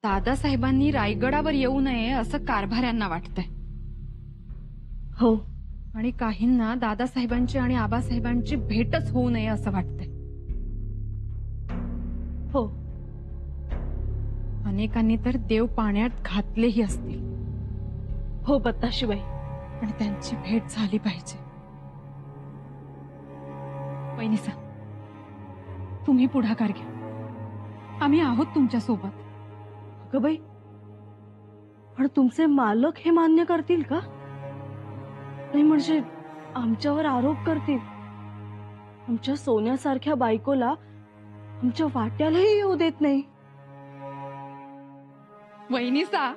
दादासाहेबांनी रायगडावर येऊ नये असं कारभाऱ्यांना वाटतंय. हो. आणि काहींना दादासाहेबांची आणि आबासाहेबांची भेटच होऊ नये असं वाटतंय. हो. अनेकांनी तर देव पाण्यात घातलेही असतील. हो बत्ताशीबाई. आणि त्यांची भेट झाली पाहिजे. वहिनीसा, तुम्ही पुढाकार घ्या. आम्ही आहोत तुमच्या सोबत. अगं बाई, पण तुमचे मालक हे मान्य करतील का? नाही म्हणजे आमच्यावर आरोप करतील. आमच्या सोन्यासारख्या बायकोला आमच्या वाट्यालाही येऊ देत नाही. वहिनीसा,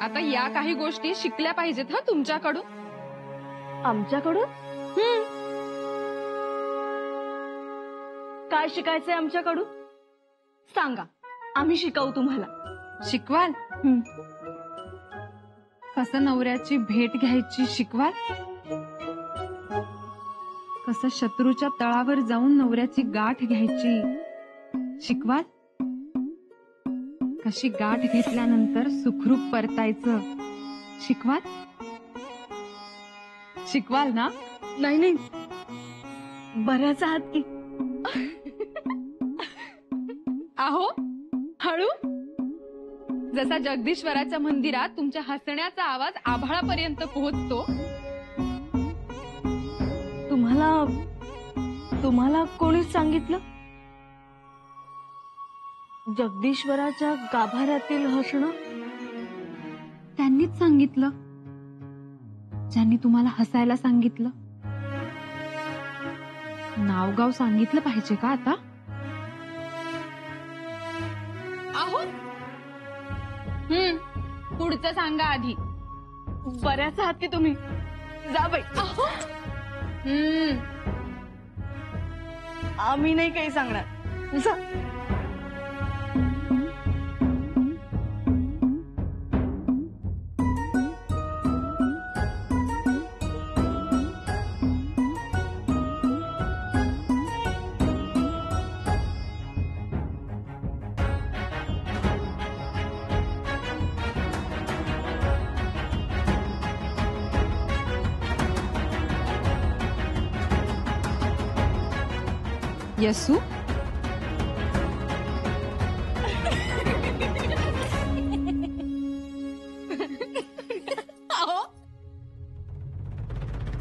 आता या काही गोष्टी शिकल्या पाहिजेत हा तुमच्याकडून. आमच्याकडून? काय शिकायचंय आमच्याकडून? सांगा, आम्ही शिकवू तुम्हाला. शिकवाल? कसं नवऱ्याची भेट घ्यायची शिकवाल? कसं शत्रूच्या तळावर जाऊन नवऱ्याची गाठ घ्यायची शिकवाल? कशी गाठ घेतल्यानंतर सुखरूप परतायचं शिकवाल? शिकवाल ना? नाही नाही, बऱ्याच आहात की. आहो, हळू. जसा जगदीश्वराच्या मंदिरात तुमच्या हसण्याचा आवाज आभाळापर्यंत पोहोचतो. तुम्हाला कोणीच सांगितलं? जगदीश्वराच्या गाभाऱ्यातील हसणं? त्यांनीच सांगितलं. ज्यांनी तुम्हाला हसायला सांगितलं. नावगाव सांगितलं पाहिजे का आता? आहो, पुढचं सांगा आधी. बऱ्याच आहात की तुम्ही. जा बाई. आम्ही नाही काही सांगणार. जा. यसू,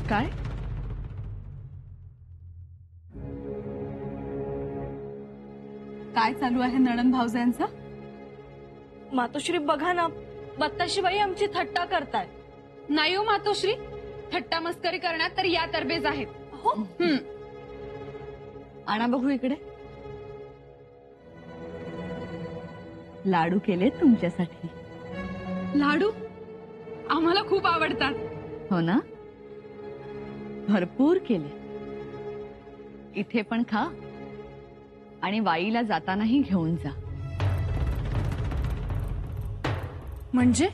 काय? काय चालू आहे नणंद भावजांचं? मातोश्री बघा ना, बत्ताशीबाई आमची थट्टा करताय. नाही हो मातोश्री, थट्टा मस्करी करण्यात तर या तरबेज आहेत. हो. आणा बघू इकडे. लाडू केले तुमच्यासाठी. लाडू आम्हाला खूप आवडतात. हो ना? भरपूर केले. इथे पण खा आणि वाईला जातानाही घेऊन जा. म्हणजे?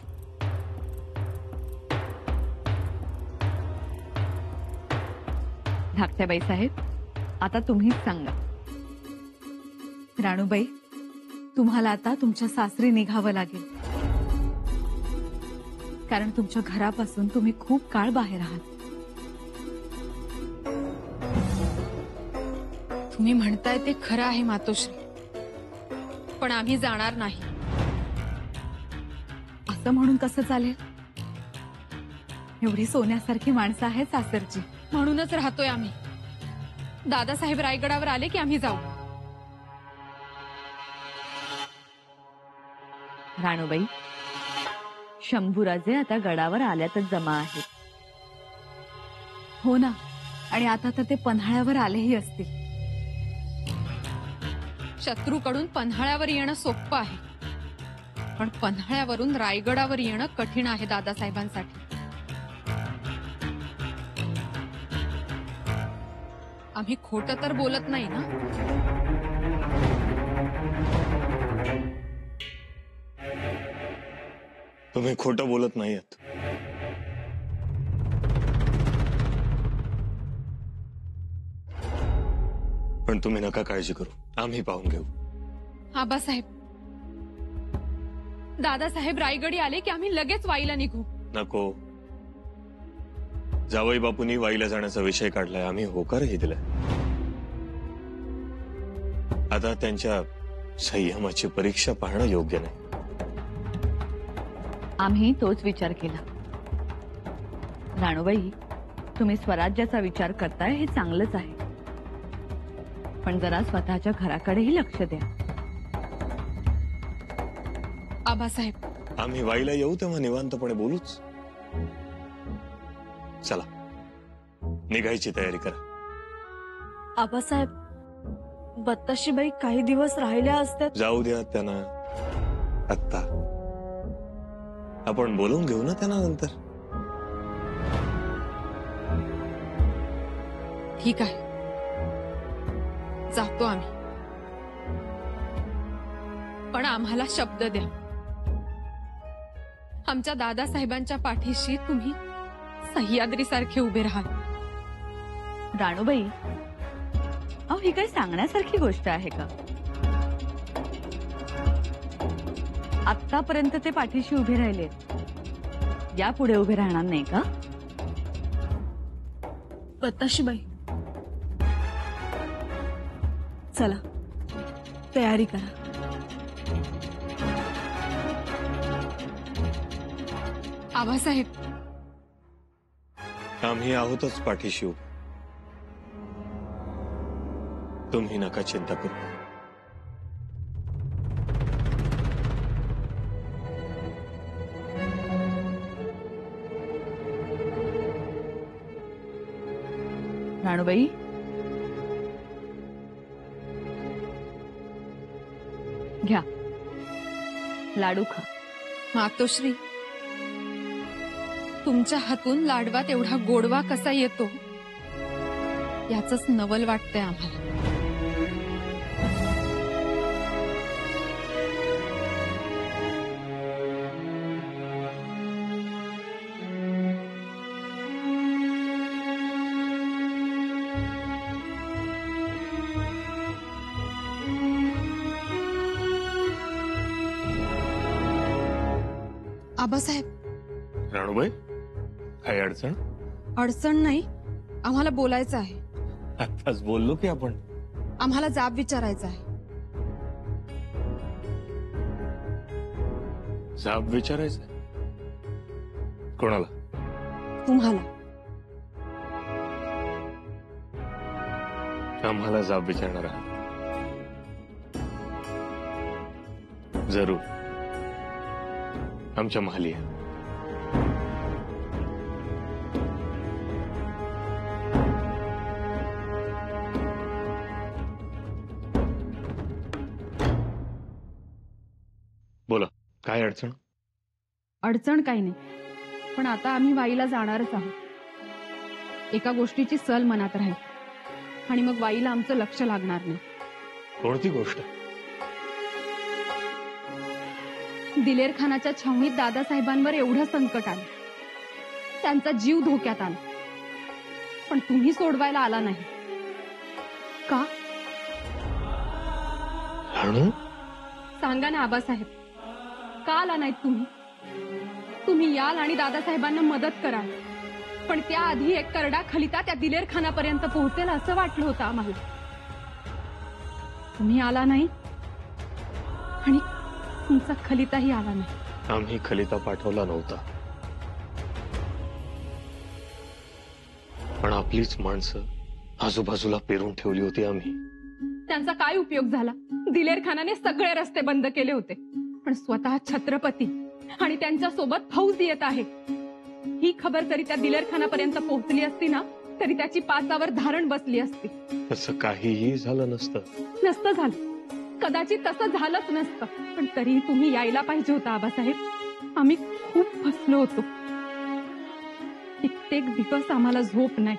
धाकट्याबाई साहेब, आता तुम्हीच सांगा. राणूबाई, तुम्हाला आता तुमच्या सासरी निघावं लागेल. कारण तुमच्या घरापासून तुम्ही खूप काळ बाहेर आहात. तुम्ही म्हणताय ते खरं आहे मातोश्री, पण आम्ही जाणार नाही. असं म्हणून कसं चालेल? एवढी सोन्यासारखी माणसं आहेत सासरची, म्हणूनच राहतोय आम्ही. दादासाहेब रायगडावर आले की आम्ही जाऊ. राणूबाई, शंभूराजे आता गडावर आल्यातच जमा आहेत. हो ना, आणि आता तर ते पन्हाळ्यावर आलेही असतील. शत्रूकडून पन्हाळ्यावर येणं सोपं आहे, पण पन्हाळ्यावरून रायगडावर येणं कठीण आहे दादासाहेबांसाठी. आम्ही खोटं तर बोलत नाही ना? तुम्ही खोटं बोलत नाहीत. पण तुम्ही नका काळजी करू, आम्ही पाहून घेऊ. आबासाहेब, दादासाहेब रायगडी आले की आम्ही लगेच वाईला निघू. नको. जावई बापूंनी वाईला जाण्याचा विषय काढलाय, आम्ही होकारही दिलाय. आता त्यांच्या संयमाची परीक्षा पाहणं योग्य नाही. आम्ही तोच विचार केला. राणूबाई, तुम्ही स्वराज्याचा विचार करताय हे चांगलंच आहे, पण जरा स्वतःच्या घराकडेही लक्ष द्या. आबासाहेब, आम्ही वाईला येऊ तेव्हा निवांतपणे बोलूच. चला, निघायची तयारी करा. आबासाहेब, बत्ताशीबाई काही दिवस राहिल्या असत्या. जाऊ द्या त्यांना. आत्ता आपण बोलून घेऊ ना त्यांना नंतर. ठीक आहे, जातो आम्ही, पण आम्हाला शब्द द्या, आमच्या दादासाहेबांच्या पाठीशी तुम्ही सह्याद्रीसारखे उभे राहाल. राणूबाई, अहो ही काही सांगण्यासारखी गोष्ट आहे का? आतापर्यंत ते पाठीशी उभे राहिले, यापुढे उभे राहणार नाही का? बत्ताशीबाई, चला तयारी करा. आबासाहेब, आम्ही आहोतच पाठीशी उभे. तुम्ही नका चिंता करू. राणूबाई, घ्या लाडू खा. मातोश्री, तुमच्या हातून लाडवात एवढा गोडवा कसा येतो याचंच नवल वाटतंय आम्हाला. आबासाहेब, राणूबाई, काही अडचण? अडचण नाही, आम्हाला बोलायचं आहे. आताच बोललो की आपण. आम्हाला जाब विचारायचा आहे. जाब विचारायचा? कोणाला? तुम्हाला. आम्हाला जाब विचारणार आहात? जरूर. आमच्या महाली आहे. बोला, काय अडचण? अडचण काही नाही, पण आता आम्ही वाईला जाणारच आहोत. एका गोष्टीची सल मनात राहील आणि मग वाईला आमचं लक्ष लागणार नाही. कोणती गोष्ट? दिलेर खानाच्या छावणीत दादासाहेबांवर एवढं संकट आलं, त्यांचा जीव धोक्यात आला, पण तुम्ही सोडवायला आला नाही का? राणू, सांगा ना आबासाहेब, का आला नाहीत तुम्ही? तुम्ही याल आणि दादासाहेबांना मदत कराल, पण त्याआधी एक करडा खलिता त्या दिलेर खानापर्यंत पोहोचेल असं वाटलं होतं आम्हाला. तुम्ही आला नाही आणि तुमचा खलिताही आला नाही. आम्ही खलिता पाठवला नव्हता, पण आपलीच माणसं आजूबाजूला पेरून ठेवली होती आम्ही. त्यांचा काय उपयोग झाला? दिलेर खानाने सगळे रस्ते बंद केले होते, पण स्वतः छत्रपती आणि त्यांच्या सोबत फौज येत आहे ही खबर जरी त्या दिलेर खानापर्यंत पोहोचली असती ना, तरी त्याची पाचावर धारण बसली असती. तसं काहीही झालं नसतं. नसतं झालं, कदाचित तसं झालंच नसतं, पण तरीही तुम्ही यायला पाहिजे होता आबासाहेब. आम्ही खूप फसलो होतो. कित्येक दिवस आम्हाला झोप नाही,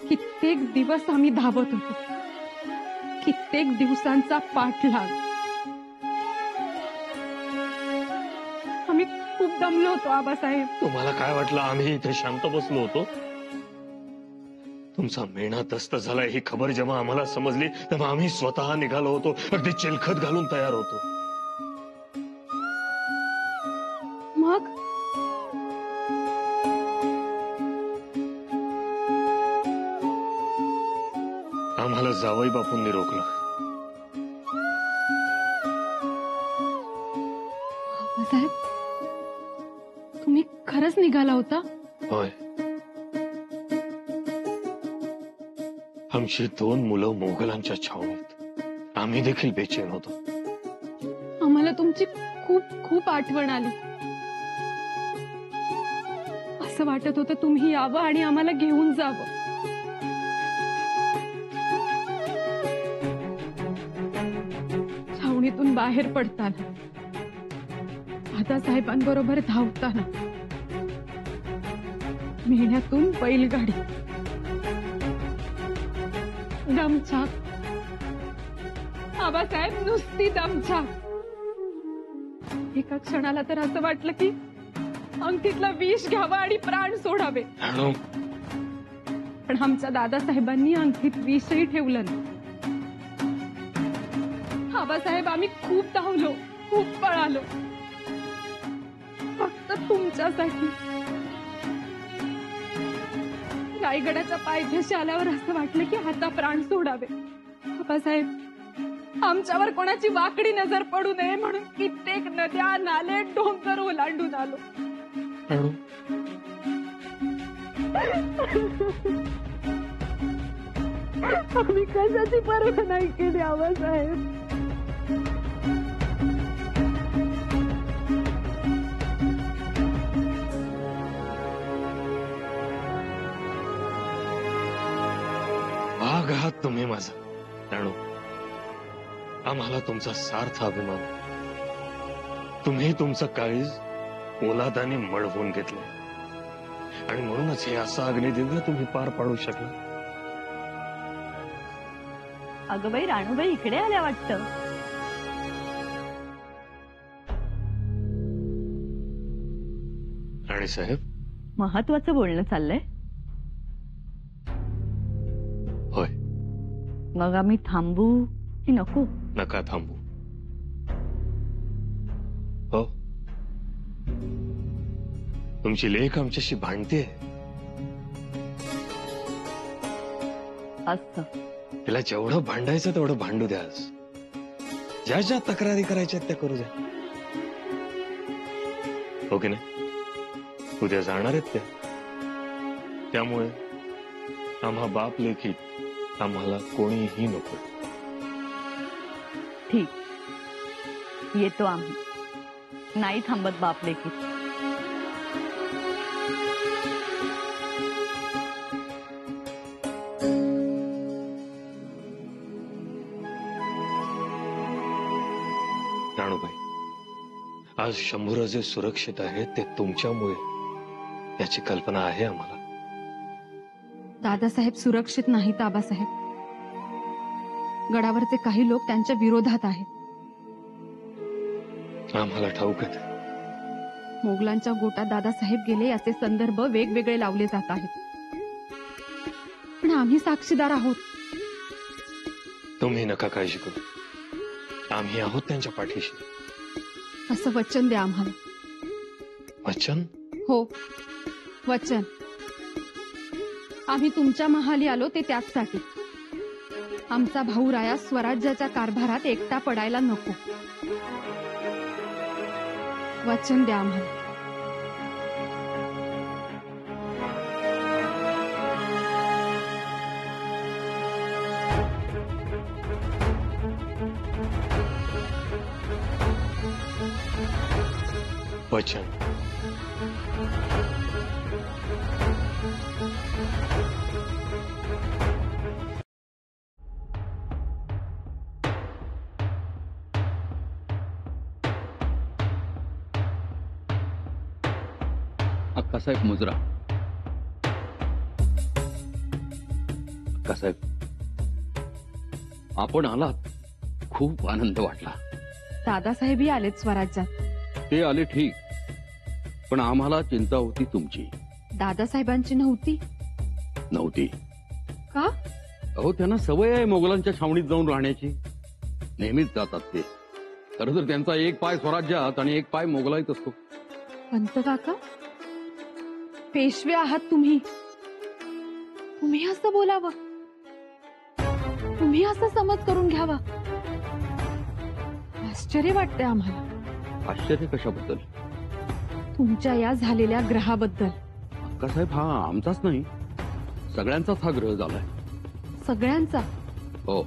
कित्येक दिवस आम्ही धावत होतो, कित्येक दिवसांचा पाठलाग. आम्ही खूप दमलो होतो आबासाहेब. तुम्हाला काय वाटलं आम्ही इथे शांत बसलो होतो? तुमचा मेणा तस्त झालाय ही खबर जेव्हा आम्हाला समजली तेव्हा आम्ही स्वतः निघालो होतो, अगदी चिलखत घालून तयार होतो. मग आम्हाला जावई बापूंनी रोखलं. साहेब, तुम्ही खरंच निघाला होता? होय. आमची 2 मुलं मोगलांच्या छावणीत. आम्ही देखील बेचैन होतो. आम्हाला तुमची खूप खूप आठवण आली. असं वाटत होतं तुम्ही यावं आणि आम्हाला घेऊन जावं. छावणीतून बाहेर पडताना, दादासाहेबांबरोबर धावताना, मेहण्यातून बैलगाडी, दमछाक. आबासाहेब, नुसती दमछाक. एका क्षणाला तर असं वाटलं की अंगठीतलं विष घ्यावं आणि प्राण सोडावे. राणू, पण आमच्या दादासाहेबांनी अंगठीत विषही ठेवलं नाही. आबासाहेब, आम्ही खूप धावलो, खूप पळालो, फक्त तुमच्यासाठी. रायगडाच्या पायथ्याशी आल्यावर असं वाटलं की आता प्राण सोडावे. आबासाहेब, आमच्यावर कोणाची वाकडी नजर पडू नये म्हणून कित्येक नद्या, नाले, डोंगर ओलांडून आलो. राणू, आम्ही कशाची पर्वा नाही केली आबासाहेब. वाघ आहात तुम्ही माझा. राणू, आम्हाला तुमचा सार्थ अभिमान. तुम्ही तुमचं काळीज पोलादाने मळवून घेतलं आणि म्हणूनच हे असं अग्निदिव्य तुम्ही पार पाडू शकला. अगं बाई, राणूबाई इकडे आल्या वाटतं. राणीसाहेब, महत्वाचं बोलणं चाललंय. होय. मग आम्ही थांबू की नको? नका थांबू. हो, तुमची लेक आमच्याशी भांडते. असं तिला जेवढं भांडायचं तेवढं भांडू द्या. आज ज्या ज्या तक्रारी करायच्या त्या करू द्या. हो की नाही? उद्या जाणार आहेत त्या. त्यामुळे आम्हा बाप लेखीत आम्हाला कोणीही नको. ठीक, येतो आम्ही. नाही थांबत बापले की. राणूबाई, आज शंभूराजे जे सुरक्षित आहेत ते तुमच्यामुळे, याची कल्पना आहे आम्हाला. दादासाहेब सुरक्षित नाहीत आबासाहेब. गडावरचे काही लोक त्यांच्या विरोधात आहेत. आम्हाला ठाऊक आहे. मोगलांच्या गोटात दादासाहेब गेले याचे संदर्भ वेगवेगळे लावले जात आहेत, पण आम्ही साक्षीदार आहोत. तुम्ही नका काळजी करू. आम्ही आहोत त्यांच्या पाठीशी. असं वचन द्या आम्हाला. वचन? हो, वचन. आम्ही तुमच्या महाली आलो ते त्याचसाठी. आमचा भाऊ राया स्वराज्याच्या कारभारात एकटा पडायला नको. वचन द्या आम्हाला. वचन. अक्कासाहेब मुजरा. अक्कासाहेब, आपण आलात, खूप आनंद वाटला. दादासाहेबही आलेत स्वराज्यात. ते आले ठीक, पण आम्हाला चिंता होती तुमची. दादासाहेबांची नव्हती. नव्हती का? अहो, त्यांना सवय आहे मोगलांच्या छावणीत जाऊन राहण्याची. नेहमीच जातात ते. खरं तर त्यांचा एक पाय स्वराज्यात आणि एक पाय मोगलाईत असतो. पंत काका, पेशवे आहात तुम्ही. तुम्ही असं बोलावं, तुम्ही असं समज करून घ्यावा. आश्चर्य वाटतंय आम्हाला आश्चर्य कशाबद्दल? तुमच्या या झालेल्या ग्रहाबद्दल. अक्कासाहेब, हा आमचाच नाही, सगळ्यांचाच हा ग्रह झालाय. सगळ्यांचा. हो,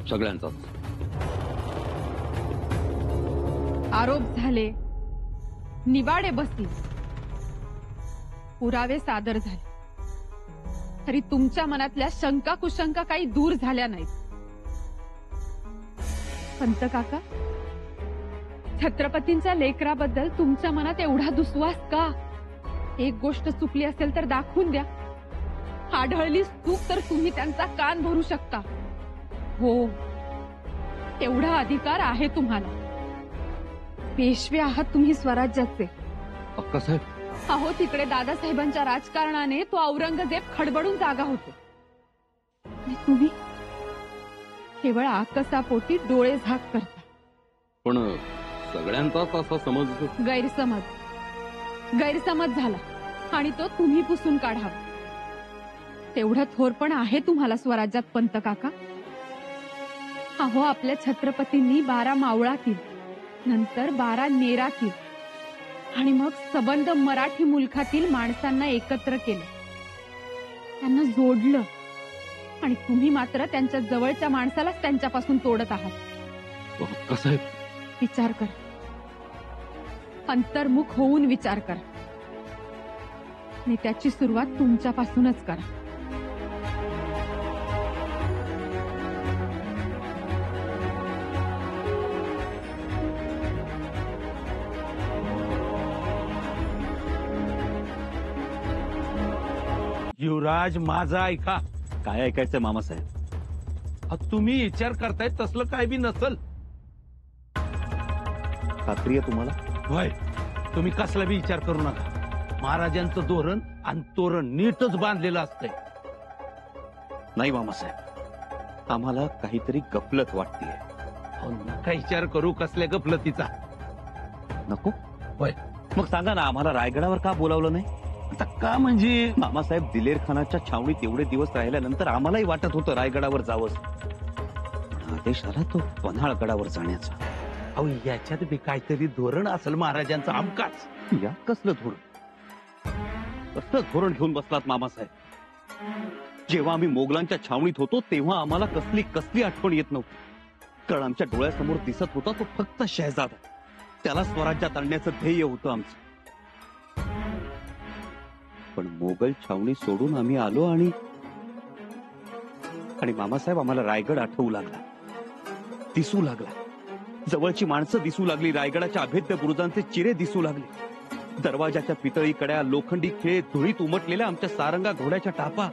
सगळ्यांचाच. आरोप झाले, निवाडे बसले, पुरावे सादर झाले, तरी तुमच्या मनातल्या शंका कुशंका काही दूर झाल्या नाहीत. पंत काका, छत्रपतींच्या लेकराबद्दल तुमच्या मनात एवढा दुस्वास का? एक गोष्ट चुकली असेल तर दाखवून द्या. आढळलीच चूक तर तुम्ही त्यांचा कान भरू शकता. हो, एवढा अधिकार आहे तुम्हाला. पेशवे आहात तुम्ही स्वराज्याचे. अक्कासाहेब, अहो, तिकडे दादासाहेबांच्या राजकारणाने तो औरंगजेब खडबडून जागा होतो, आणि तुम्ही केवळ आकसापोटी डोळे झाक करता. पण सगळ्यांचाच असा समज. गैरसमज झाला, आणि तो तुम्ही पुसून काढावा. तेवढं थोर पण आहे तुम्हाला स्वराज्यात पंत काका. अहो, आपल्या छत्रपतींनी 12 मावळा केली, नंतर 12 नेरा केली, आणि मग सबंध मराठी मुलखातील माणसांना एकत्र केलं, त्यांना जोडलं, आणि तुम्ही मात्र त्यांच्या जवळच्या माणसालाच त्यांच्यापासून तोडत आहात. अक्कासाहेब, विचार करा, अंतर्मुख होऊन विचार करा, आणि त्याची सुरुवात तुमच्यापासूनच करा. युवराज, माझा ऐका. काय ऐकायचंय मामासाहेब? तुम्ही विचार करताय तसलं काय बी नसल. खात्री आहे तुम्हाला? होय, तुम्ही कसला बी विचार करू नका. महाराजांचं धोरण आणि तोरण नीटच बांधलेलं असतंय. नाही मामासाहेब, आम्हाला काहीतरी गफलत वाटतेय. नका विचार करू कसल्या गफलतीचा. नको? होय. मग सांगा ना, आम्हाला रायगडावर का बोलावलं नाही? आता का म्हणजे? मामासाहेब, दिलेर खानाच्या छावणीत एवढे दिवस राहिल्यानंतर आम्हालाही वाटत होतं रायगडावर जावंच. पण आदेश आला तो पन्हाळगडावर जाण्याचा. अहो, याच्यात बी काहीतरी धोरण असेल महाराजांचं. आमकाच या कसलं धोरण? कसलं धोरण घेऊन बसलात मामासाहेब? जेव्हा आम्ही मोगलांच्या छावणीत होतो तेव्हा आम्हाला कसली आठवण येत नव्हती. कारण आमच्या डोळ्यासमोर दिसत होता तो फक्त शहजादा. त्याला स्वराज्यात आणण्याचं ध्येय होतं आमचं. पण मोगल छावणी सोडून आम्ही आलो, आणि मामासाहेब, आम्हाला रायगड आठवू लागला, दिसू लागला. जवळची माणसं दिसू लागली, रायगडाच्या अभेद्य बुरुजांचे चिरे दिसू लागले, दरवाजाच्या पितळी कड्या, लोखंडी खेळ, धुळीत उमटलेल्या आमच्या सारंगा घोड्याच्या टापा,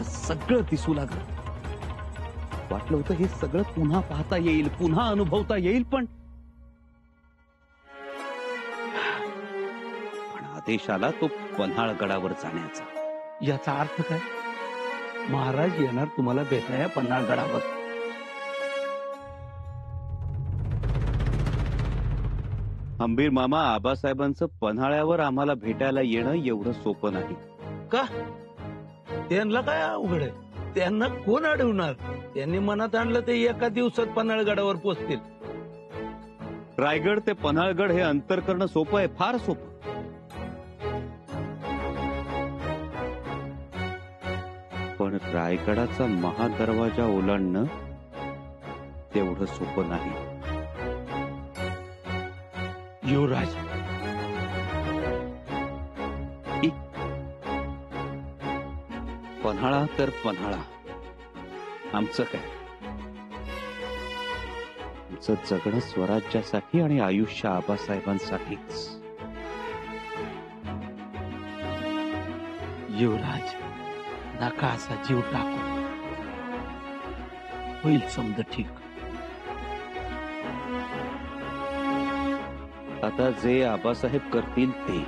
सगळं दिसू लागलं. वाटलं होतं हे सगळं पुन्हा पाहता येईल, पुन्हा अनुभवता येईल, पण आदेश आला तो पन्हाळगडावर जाण्याचा. याचा अर्थ काय? महाराज येणार तुम्हाला भेटाया पन्हाळगडावर. अंबीर मामा, आबासाहेबांचं पन्हाळ्यावर आम्हाला भेटायला येणं एवढं सोपं नाही. का? त्यांना काय अवघड आहे? त्यांना कोण अडवणार? त्यांनी मनात आणलं ते एका दिवसात पन्हाळगडावर पोहोचतील. रायगड ते पन्हाळगड हे अंतर करणं सोपं आहे, फार सोपं. पण रायगडाचा महादरवाजा ओलांडणं तेवढं सोपं नाही. युवराज, पन्हाळा तर पन्हाळा, आमचं काय? आमचं जगणं स्वराज्यासाठी आणि आयुष्य आबासाहेबांसाठीच. युवराज, नका असा जीव टाकू. होईल समज ठीक. आता जे आबासाहेब करतील ते.